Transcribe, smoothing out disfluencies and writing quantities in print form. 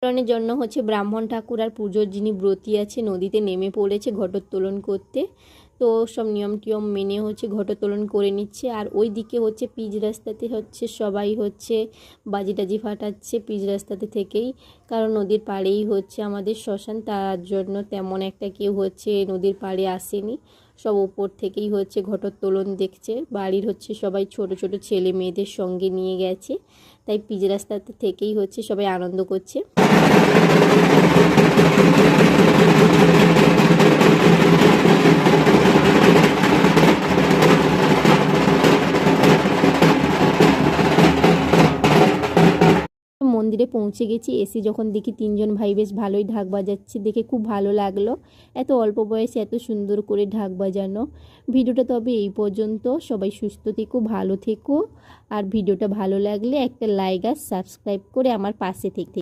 ঘটোত্তোলনের জন্য হচ্ছে ব্রাহ্মণ ঠাকুর আর পুজোর যিনি ব্রতী আছে নদীতে নেমে পড়েছে ঘটোত্তোলন করতে। তো সব নিয়ম টিয়ম মেনে হচ্ছে ঘটোত্তোলন করে নিচ্ছে। আর ওই দিকে হচ্ছে পিচ রাস্তাতে হচ্ছে সবাই হচ্ছে বাজি টাজি ফাটাচ্ছে পিচ রাস্তাতে থেকেই, কারণ নদীর পাড়েই হচ্ছে আমাদের শ্মশান, তার জন্য তেমন একটা কেউ হচ্ছে নদীর পাড়ে আসেনি, সব ওপর থেকেই হচ্ছে ঘটোত্তোলন দেখছে। বাড়ির হচ্ছে সবাই ছোট ছোট ছেলে মেয়েদের সঙ্গে নিয়ে গেছে, তাই পিচ রাস্তাতে থেকেই হচ্ছে সবাই আনন্দ করছে। মন্দিরে পৌঁছে গেছি, এসে যখন দেখি তিনজন ভাই বেশ ভালোই ঢাক বাজাচ্ছে, দেখে খুব ভালো লাগলো। এত অল্প বয়সে এত সুন্দর করে ঢাক বাজানো। ভিডিওটা তবে এই পর্যন্ত, সবাই সুস্থ থেকো, ভালো থেকো। আর ভিডিওটা ভালো লাগলে একটা লাইক আর সাবস্ক্রাইব করে আমার পাশে থেকে